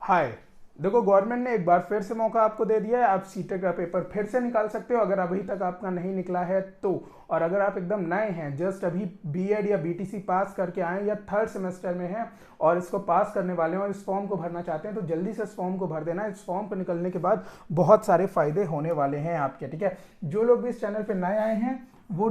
हाय। देखो, गवर्नमेंट ने एक बार फिर से मौका आपको दे दिया है। आप सीटेट का पेपर फिर से निकाल सकते हो अगर अभी तक आपका नहीं निकला है तो। और अगर आप एकदम नए हैं, जस्ट अभी बीएड या बीटीसी पास करके आए या थर्ड सेमेस्टर में हैं और इसको पास करने वाले हैं और इस फॉर्म को भरना चाहते हैं, तो जल्दी से इस फॉर्म को भर देना। इस फॉर्म को निकलने के बाद बहुत सारे फायदे होने वाले हैं आपके। ठीक है, जो लोग भी इस चैनल पर नए आए हैं वो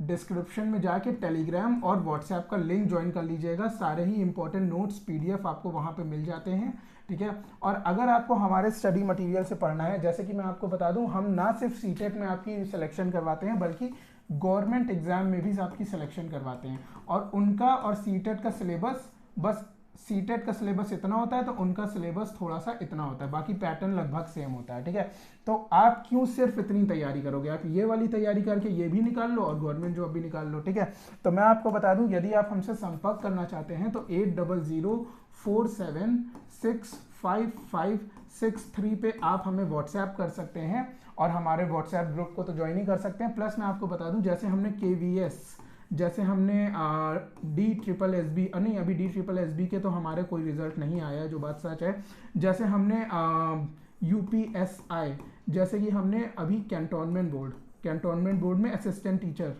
डिस्क्रिप्शन में जाके टेलीग्राम और व्हाट्सएप का लिंक ज्वाइन कर लीजिएगा। सारे ही इंपॉर्टेंट नोट्स पीडीएफ आपको वहाँ पे मिल जाते हैं। ठीक है, और अगर आपको हमारे स्टडी मटेरियल से पढ़ना है, जैसे कि मैं आपको बता दूं, हम ना सिर्फ सीटेट में आपकी सिलेक्शन करवाते हैं बल्कि गवर्नमेंट एग्जाम में भी आपकी सिलेक्शन करवाते हैं। और उनका और सीटेट का सिलेबस, बस सीटेट का सिलेबस इतना होता है तो उनका सिलेबस थोड़ा सा इतना होता है, बाकी पैटर्न लगभग सेम होता है। ठीक है, तो आप क्यों सिर्फ इतनी तैयारी करोगे, आप ये वाली तैयारी करके ये भी निकाल लो और गवर्नमेंट जॉब भी निकाल लो। ठीक है, तो मैं आपको बता दूं, यदि आप हमसे संपर्क करना चाहते हैं तो 8004765563 पे आप हमें व्हाट्सएप कर सकते हैं। और हमारे व्हाट्सएप ग्रुप को तो ज्वाइन ही कर सकते हैं। प्लस मैं आपको बता दूं, जैसे हमने KVS, जैसे हमने DSSB, नहीं अभी DSSB के तो हमारे कोई रिजल्ट नहीं आया, जो बात सच है। जैसे हमने UPSI, जैसे कि हमने अभी कैंटोनमेंट बोर्ड में असिस्टेंट टीचर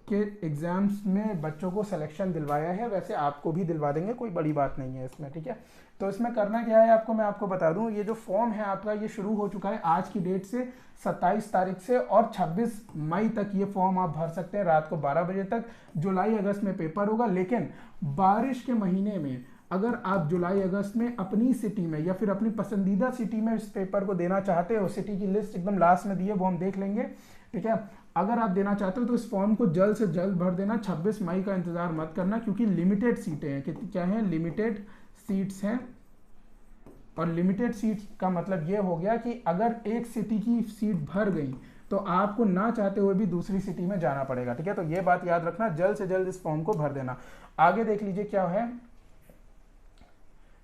के एग्जाम्स में बच्चों को सिलेक्शन दिलवाया है, वैसे आपको भी दिलवा देंगे, कोई बड़ी बात नहीं है इसमें। ठीक है, तो इसमें करना क्या है आपको, मैं आपको बता दूं, ये जो फॉर्म है आपका ये शुरू हो चुका है आज की डेट से, 27 तारीख से, और 26 मई तक ये फॉर्म आप भर सकते हैं रात को 12 बजे तक। जुलाई अगस्त में पेपर होगा, लेकिन बारिश के महीने में अगर आप जुलाई अगस्त में अपनी सिटी में या फिर अपनी पसंदीदा सिटी में इस पेपर को देना चाहते हो, सिटी की लिस्ट एकदम लास्ट में दी है, वो हम देख लेंगे। ठीक है, अगर आप देना चाहते हो तो इस फॉर्म को जल्द से जल्द भर देना। 26 मई का इंतजार मत करना, क्योंकि लिमिटेड सीटें हैं। क्या है, लिमिटेड सीट्स हैं। और लिमिटेड सीट्स का मतलब ये हो गया कि अगर एक सिटी की सीट भर गई तो आपको ना चाहते हुए भी दूसरी सिटी में जाना पड़ेगा। ठीक है, तो ये बात याद रखना, जल्द से जल्द इस फॉर्म को भर देना। आगे देख लीजिए क्या है।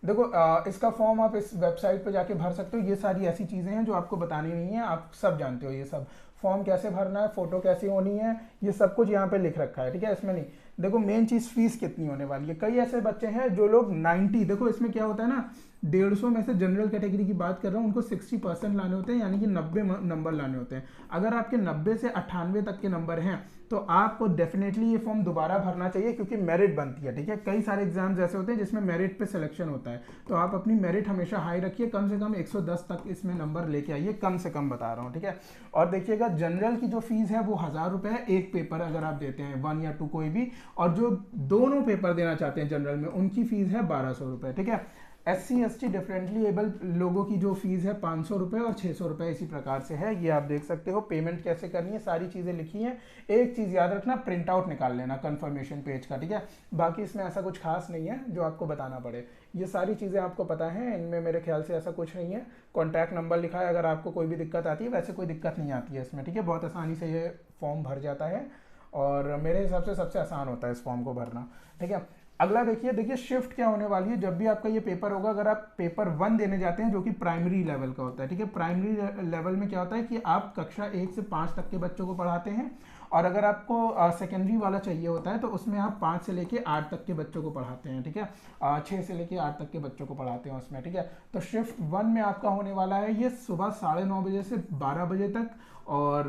देखो, इसका फॉर्म आप इस वेबसाइट पे जाके भर सकते हो। ये सारी ऐसी चीज़ें हैं जो आपको बतानी नहीं है, आप सब जानते हो ये सब। फॉर्म कैसे भरना है, फोटो कैसी होनी है, ये सब कुछ यहाँ पे लिख रखा है। ठीक है, इसमें नहीं। देखो, मेन चीज़ फीस कितनी होने वाली है। कई ऐसे बच्चे हैं जो लोग 90, देखो इसमें क्या होता है ना, 150 में से जनरल कैटेगरी की बात कर रहा हूँ, उनको 60% लाने होते हैं, यानी कि 90 नंबर लाने होते हैं। अगर आपके 90 से 98 तक के नंबर हैं तो आपको डेफिनेटली ये फॉर्म दोबारा भरना चाहिए, क्योंकि मेरिट बनती है। ठीक है, कई सारे एग्जाम्स ऐसे होते हैं जिसमें मेरिट पे सिलेक्शन होता है, तो आप अपनी मेरिट हमेशा हाई रखिए। कम से कम 110 तक इसमें नंबर लेके आइए, कम से कम बता रहा हूँ। ठीक है, और देखिएगा, जनरल की जो फीस है वो 1000 रुपये है एक पेपर अगर आप देते हैं, 1 या 2 कोई भी। और जो दोनों पेपर देना चाहते हैं जनरल में, उनकी फीस है 1200 रुपये। ठीक है, SC ST डिफरेंटली एबल लोगों की जो फीस है 500 रुपये और 600 रुपये, इसी प्रकार से है। ये आप देख सकते हो। पेमेंट कैसे करनी है, सारी चीज़ें लिखी हैं। एक चीज़ याद रखना, प्रिंट आउट निकाल लेना कंफर्मेशन पेज का। ठीक है, बाकी इसमें ऐसा कुछ खास नहीं है जो आपको बताना पड़े। ये सारी चीज़ें आपको पता है, इनमें मेरे ख्याल से ऐसा कुछ नहीं है। कॉन्टैक्ट नंबर लिखा है, अगर आपको कोई भी दिक्कत आती है, वैसे कोई दिक्कत नहीं आती है इसमें। ठीक है, बहुत आसानी से ये फॉर्म भर जाता है और मेरे हिसाब से सबसे आसान होता है इस फॉर्म को भरना। ठीक है, अगला देखिए शिफ्ट क्या होने वाली है। जब भी आपका ये पेपर होगा, अगर आप पेपर 1 देने जाते हैं जो कि प्राइमरी लेवल का होता है। ठीक है, प्राइमरी लेवल में क्या होता है कि आप कक्षा 1 से 5 तक के बच्चों को पढ़ाते हैं, और अगर आपको सेकेंडरी वाला चाहिए होता है तो उसमें आप 5 से लेके 8 तक के बच्चों को पढ़ाते हैं। ठीक है, 6 से लेके 8 तक के बच्चों को पढ़ाते हैं उसमें। ठीक है, तो शिफ्ट 1 में आपका होने वाला है ये सुबह 9:30 बजे से 12 बजे तक, और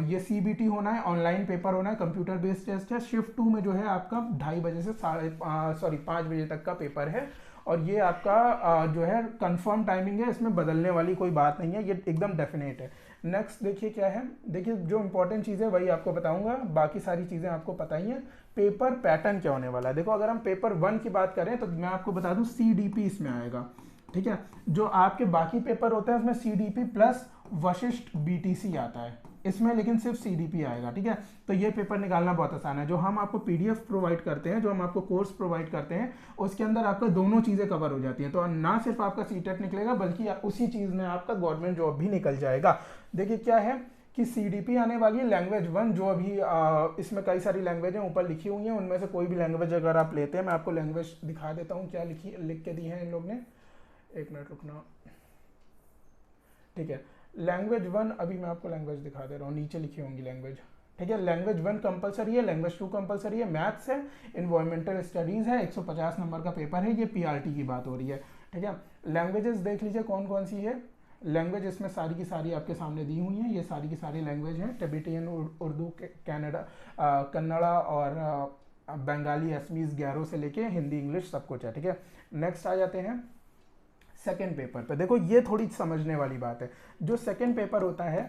ये CBT होना है, ऑनलाइन पेपर होना है, कंप्यूटर बेस्ड टेस्ट है। शिफ्ट 2 में जो है आपका 2:30 बजे से 5 बजे तक का पेपर है, और ये आपका जो है कंफर्म टाइमिंग है, इसमें बदलने वाली कोई बात नहीं है, ये एकदम डेफिनेट है। नेक्स्ट देखिए क्या है। देखिए, जो इंपॉर्टेंट चीज़ है वही आपको बताऊंगा, बाकी सारी चीज़ें आपको पता ही है। पेपर पैटर्न क्या होने वाला है। देखो, अगर हम पेपर 1 की बात करें तो मैं आपको बता दूं CDP इसमें आएगा। ठीक है, जो आपके बाकी पेपर होते हैं उसमें CDP प्लस वशिष्ठ BTC आता है, इसमें लेकिन सिर्फ CDP आएगा। ठीक है, तो ये पेपर निकालना बहुत आसान है। जो हम आपको PDF प्रोवाइड करते हैं, जो हम आपको कोर्स प्रोवाइड करते हैं, उसके अंदर आपका दोनों चीज़ें कवर हो जाती हैं। तो ना सिर्फ आपका सीटेट निकलेगा, बल्कि उसी चीज़ में आपका गवर्नमेंट जॉब भी निकल जाएगा। देखिए क्या है कि CDP आने वाली है लैंग्वेज 1, जो अभी इसमें कई सारी लैंग्वेज हैं ऊपर लिखी हुई हैं, उनमें से कोई भी लैंग्वेज अगर आप लेते हैं, मैं आपको लैंग्वेज दिखा देता हूँ क्या लिख के दी है इन लोग ने। एक मिनट रुकना। ठीक है, लैंग्वेज 1, अभी मैं आपको लैंग्वेज दिखा दे रहा हूँ, नीचे लिखी होंगी लैंग्वेज। ठीक है, लैंग्वेज 1 कंपलसरी है, लैंग्वेज 2 कंपलसरी है, मैथ्स है, इन्वायरमेंटल स्टडीज़ है, 150 नंबर का पेपर है, ये PRT की बात हो रही है। ठीक है। लैंग्वेजेस देख लीजिए कौन कौन सी है। लैंग्वेज इसमें सारी की सारी आपके सामने दी हुई हैं, ये सारी की सारी लैंग्वेज हैं, टिबेटियन, उर्दू, कन्नड़ा, कन्नड़ा और बंगाली, असमीज, गैरो से लेके हिंदी, इंग्लिश सब कुछ है, ठीक है। नेक्स्ट आ जाते हैं सेकेंड पेपर पे। देखो ये थोड़ी समझने वाली बात है। जो सेकेंड पेपर होता है,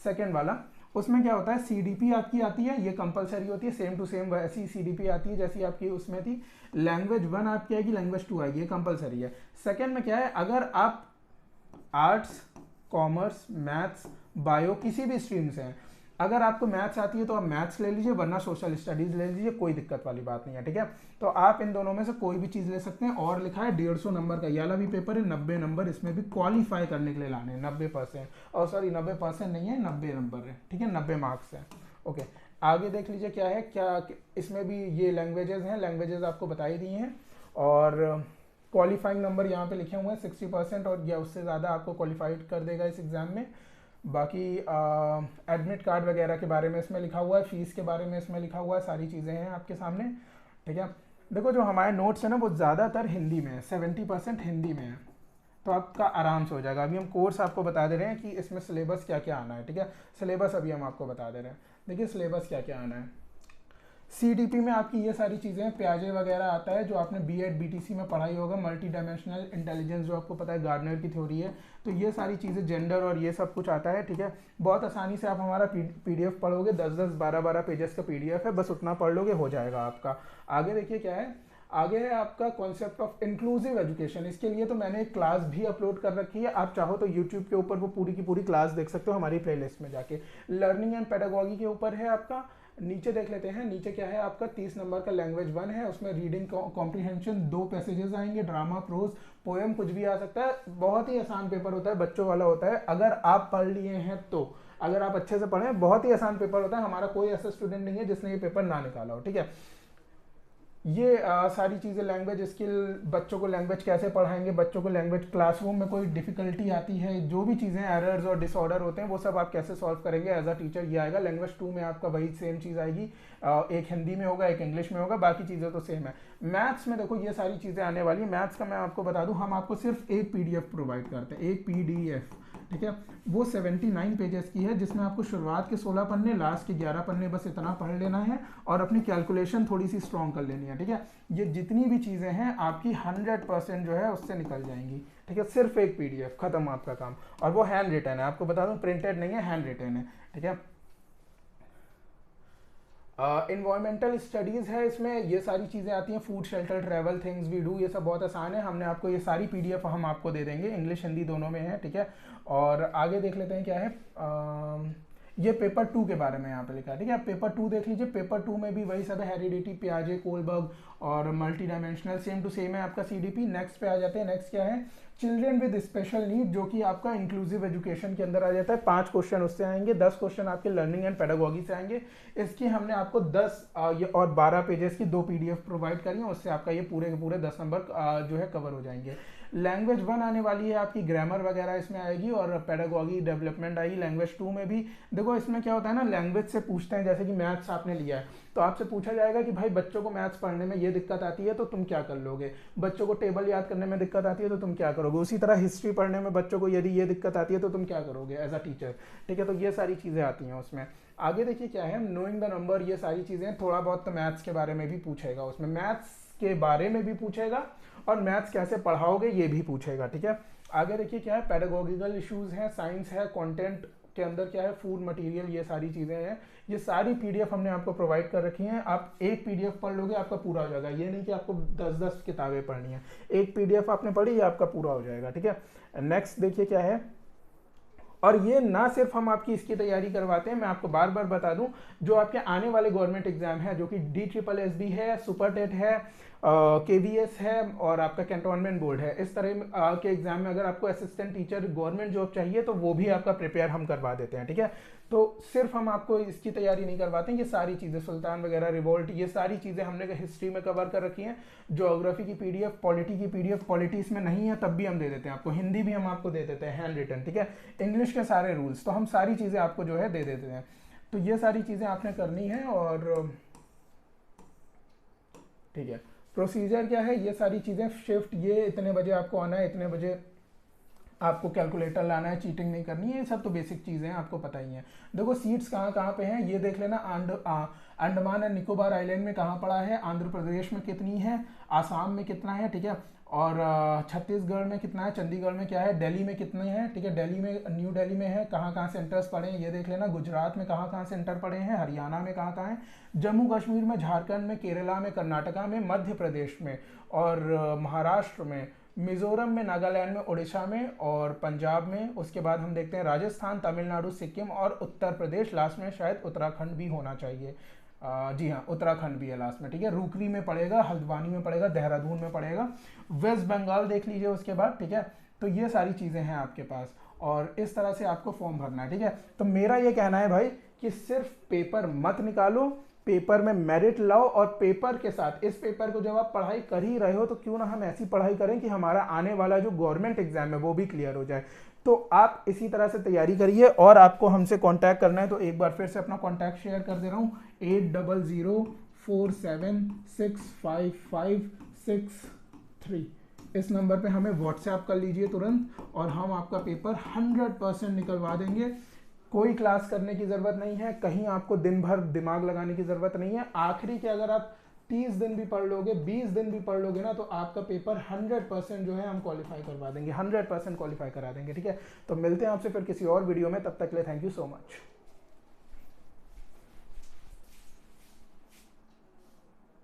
सेकेंड वाला, उसमें क्या होता है, सीडीपी आपकी आती है, ये कंपलसरी होती है, सेम टू सेम वैसी सीडीपी आती है जैसी आपकी उसमें थी। लैंग्वेज 1 आपकी आएगी, लैंग्वेज 2 आएगी, ये कंपलसरी है। सेकेंड में क्या है, अगर आप आर्ट्स, कॉमर्स, मैथ्स, बायो किसी भी स्ट्रीम से हैं, अगर आपको मैथ्स आती है तो आप मैथ्स ले लीजिए, वरना सोशल स्टडीज ले लीजिए, कोई दिक्कत वाली बात नहीं है, ठीक है। तो आप इन दोनों में से कोई भी चीज़ ले सकते हैं। और लिखा है 150 नंबर का, ये वाला भी पेपर है, 90 नंबर इसमें भी क्वालिफाई करने के लिए लाने हैं, 90%, और सॉरी 90% नहीं है, 90 नंबर है, ठीक है, 90 मार्क्स है। ओके, आगे देख लीजिए क्या है, क्या इसमें भी ये लैंग्वेजेस हैं, लैंग्वेजेस आपको बताई दी हैं, और क्वालिफाइंग नंबर यहाँ पे लिखे हुए हैं 60%, और या उससे ज़्यादा आपको क्वालिफाइड कर देगा इस एग्ज़ाम में। बाकी एडमिट कार्ड वगैरह के बारे में इसमें लिखा हुआ है, फीस के बारे में इसमें लिखा हुआ है, सारी चीज़ें हैं आपके सामने, ठीक है। देखो जो हमारे नोट्स हैं ना, वो ज़्यादातर हिंदी में है, 70% हिंदी में है, तो आपका आराम से हो जाएगा। अभी हम कोर्स आपको बता दे रहे हैं कि इसमें सिलेबस क्या क्या आना है, ठीक है। सिलेबस अभी हम आपको बता दे रहे हैं, देखिए सिलेबस क्या क्या आना है। सीडीपी में आपकी ये सारी चीज़ें हैं, प्याजे वगैरह आता है जो आपने बीएड बीटीसी में पढ़ाई होगा, मल्टी डायमेंशनल इंटेलिजेंस जो आपको पता है गार्डनर की थ्योरी है, तो ये सारी चीज़ें, जेंडर और ये सब कुछ आता है, ठीक है। बहुत आसानी से आप हमारा पीडीएफ पढ़ोगे, 10-10, 12-12 पेजेस का पीडीएफ है, बस उतना पढ़ लोगे हो जाएगा आपका। आगे देखिए क्या है, आगे है आपका कॉन्सेप्ट ऑफ इंक्लूसिव एजुकेशन। इसके लिए तो मैंने एक क्लास भी अपलोड कर रखी है, आप चाहो तो यूट्यूब के ऊपर वो पूरी की पूरी क्लास देख सकते हो हमारी प्लेलिस्ट में जाके। लर्निंग एंड पेडागोगी के ऊपर है आपका। नीचे देख लेते हैं, नीचे क्या है आपका 30 नंबर का लैंग्वेज 1 है, उसमें रीडिंग कॉम्प्रीहेंशन 2 पैसेजेस आएंगे, ड्रामा, प्रोज, पोएम, कुछ भी आ सकता है। बहुत ही आसान पेपर होता है, बच्चों वाला होता है, अगर आप पढ़ लिए हैं तो, अगर आप अच्छे से पढ़ें, बहुत ही आसान पेपर होता है। हमारा कोई ऐसा स्टूडेंट नहीं है जिसने ये पेपर ना निकाला हो, ठीक है। ये सारी चीज़ें, लैंग्वेज स्किल, बच्चों को लैंग्वेज कैसे पढ़ाएंगे, बच्चों को लैंग्वेज, क्लासरूम में कोई डिफिकल्टी आती है, जो भी चीज़ें एरर्स और डिसऑर्डर होते हैं वो सब आप कैसे सॉल्व करेंगे एज अ टीचर, ये आएगा। लैंग्वेज 2 में आपका वही सेम चीज़ आएगी, एक हिंदी में होगा, एक इंग्लिश में होगा, बाकी चीज़ें तो सेम है। मैथ्स में देखो ये सारी चीज़ें आने वाली है। मैथ्स का मैं आपको बता दूं, हम आपको सिर्फ एक पीडीएफ प्रोवाइड करते हैं, एक पीडीएफ, ठीक है। वो 79 पेजेस की है, जिसमें आपको शुरुआत के 16 पन्ने, लास्ट के 11 पन्ने, बस इतना पढ़ लेना है और अपनी कैलकुलेशन थोड़ी सी स्ट्रॉन्ग कर लेनी है, ठीक है। ये जितनी भी चीज़ें हैं आपकी 100% जो है उससे निकल जाएंगी, ठीक है। सिर्फ एक पीडीएफ, खत्म आपका काम, और वो हैंड रिटन है, आपको बता दूं, प्रिंटेड नहीं है, हैंड रिटन है, ठीक है। इन्वायरमेंटल स्टडीज़ है, इसमें ये सारी चीज़ें आती हैं, food, shelter, travel, things we do, ये सब बहुत आसान है। हमने आपको ये सारी पीडीएफ हम आपको दे देंगे, इंग्लिश हिंदी दोनों में है, ठीक है। और आगे देख लेते हैं क्या है, ये पेपर 2 के बारे में यहाँ पे लिखा है, ठीक है। पेपर 2 देख लीजिए, पेपर 2 में भी वही सब है, हेरिडिटी, पियाजे, कोलबर्ग और multi dimensional, same to same है आपका सीडीपी। नेक्स्ट पे आ जाते हैं, नेक्स्ट क्या है, चिल्ड्रन विद स्पेशल नीड, जो कि आपका इंक्लूसिव एजुकेशन के अंदर आ जाता है। 5 क्वेश्चन उससे आएंगे, 10 क्वेश्चन आपके लर्निंग एंड पेडागोगी से आएंगे। इसकी हमने आपको 10 और 12 पेजेस की 2 पीडीएफ प्रोवाइड करी है, उससे आपका ये पूरे के पूरे 10 नंबर जो है कवर हो जाएंगे। लैंग्वेज 1 आने वाली है आपकी, ग्रामर वगैरह इसमें आएगी, और पेडागोगी डेवलपमेंट आएगी। लैंग्वेज 2 में भी देखो, इसमें क्या होता है ना, लैंग्वेज से पूछते हैं, जैसे कि मैथ्स आपने लिया है तो आपसे पूछा जाएगा कि भाई बच्चों को मैथ्स पढ़ने में ये दिक्कत आती है तो तुम क्या कर लोगे, बच्चों को टेबल याद करने में दिक्कत आती है तो तुम क्या करोगे। उसी तरह हिस्ट्री पढ़ने में बच्चों को यदि ये दिक्कत आती है तो तुम क्या करोगे एज अ टीचर, ठीक है। तो ये सारी चीज़ें आती हैं उसमें। आगे देखिए क्या है, नोइंग द नंबर, ये सारी चीज़ें, थोड़ा बहुत तो मैथ्स के बारे में भी पूछेगा उसमें, मैथ्स के बारे में भी पूछेगा, और मैथ्स कैसे पढ़ाओगे ये भी पूछेगा, ठीक है। आगे देखिए क्या है, पेडागोगिकल इश्यूज हैं, साइंस है, कंटेंट के अंदर क्या है, फूड मटेरियल, ये सारी चीज़ें हैं। ये सारी पीडीएफ हमने आपको प्रोवाइड कर रखी हैं, आप एक पीडीएफ पढ़ लोगे आपका पूरा हो जाएगा, ये नहीं कि आपको 10-10 किताबें पढ़नी है, एक पीडीएफ आपने पढ़ी ये आपका पूरा हो जाएगा, ठीक है। नेक्स्ट देखिए क्या है, और ये ना सिर्फ हम आपकी इसकी तैयारी करवाते हैं, मैं आपको बार बार बता दूं, जो आपके आने वाले गवर्नमेंट एग्जाम है, जो कि DSSB है, सुपर टेट है, KVS है, और आपका कैंटोनमेंट बोर्ड है, इस तरह के एग्जाम में अगर आपको असिस्टेंट टीचर गवर्नमेंट जॉब चाहिए तो वो भी आपका प्रिपेयर हम करवा देते हैं, ठीक है। तो सिर्फ हम आपको इसकी तैयारी नहीं करवाते हैं, ये सारी चीज़ें, सुल्तान वगैरह, रिवोल्ट, ये सारी चीज़ें हमने हिस्ट्री में कवर कर रखी हैं। ज्योग्राफी की पीडीएफ, पॉलिटी की पीडीएफ, पॉलिटी इसमें नहीं है तब भी हम दे देते हैं आपको, हिंदी भी हम आपको दे देते हैं हैंड रिटन, ठीक है। इंग्लिश के सारे रूल्स तो हम सारी चीज़ें आपको जो है दे देते हैं। तो ये सारी चीज़ें आपने करनी है, और ठीक है। प्रोसीजर क्या है, ये सारी चीज़ें, शिफ्ट, ये इतने बजे आपको आना है, इतने बजे आपको कैलकुलेटर लाना है, चीटिंग नहीं करनी है, ये सब तो बेसिक चीज़ें हैं, आपको पता ही है। देखो सीट्स कहाँ कहाँ पे हैं ये देख लेना। अंडमान एंड निकोबार आइलैंड में कहाँ पड़ा है, आंध्र प्रदेश में कितनी है, आसाम में कितना है, ठीक है, और छत्तीसगढ़ में कितना है, चंडीगढ़ में क्या है, दिल्ली में कितने हैं, ठीक है, दिल्ली में, न्यू दिल्ली में है, कहाँ कहाँ सेंटर्स पड़े हैं ये देख लेना। गुजरात में कहाँ कहाँ सेंटर पड़े हैं, हरियाणा में कहाँ कहाँ हैं, जम्मू कश्मीर में, झारखंड में, केरला में, कर्नाटका में, मध्य प्रदेश में, और महाराष्ट्र में, मिजोरम में, नागालैंड में, उड़ीसा में, और पंजाब में। उसके बाद हम देखते हैं राजस्थान, तमिलनाडु, सिक्किम और उत्तर प्रदेश। लास्ट में शायद उत्तराखंड भी होना चाहिए। जी हाँ, उत्तराखंड भी है लास्ट में, ठीक है। रूकरी में पड़ेगा, हल्द्वानी में पड़ेगा, देहरादून में पड़ेगा, वेस्ट बंगाल देख लीजिए उसके बाद, ठीक है। तो ये सारी चीज़ें हैं आपके पास, और इस तरह से आपको फॉर्म भरना है, ठीक है। तो मेरा ये कहना है भाई कि सिर्फ पेपर मत निकालो, पेपर में मेरिट लाओ, और पेपर के साथ इस पेपर को जब आप पढ़ाई कर ही रहे हो तो क्यों ना हम ऐसी पढ़ाई करें कि हमारा आने वाला जो गवर्नमेंट एग्जाम है वो भी क्लियर हो जाए। तो आप इसी तरह से तैयारी करिए, और आपको हमसे कांटेक्ट करना है तो एक बार फिर से अपना कांटेक्ट शेयर कर दे रहा हूँ, 8004765563। इस नंबर पे हमें व्हाट्सएप कर लीजिए तुरंत, और हम आपका पेपर 100% निकलवा देंगे। कोई क्लास करने की ज़रूरत नहीं है, कहीं आपको दिन भर दिमाग लगाने की ज़रूरत नहीं है। आखिरी के अगर आप 30 दिन भी पढ़ लोगे, 20 दिन भी पढ़ लोगे ना, तो आपका पेपर 100% जो है हम क्वालिफाई करवा देंगे, 100% क्वालिफाई करा देंगे, ठीक है। तो मिलते हैं आपसे फिर किसी और वीडियो में, तब तक के लिए थैंक यू सो मच।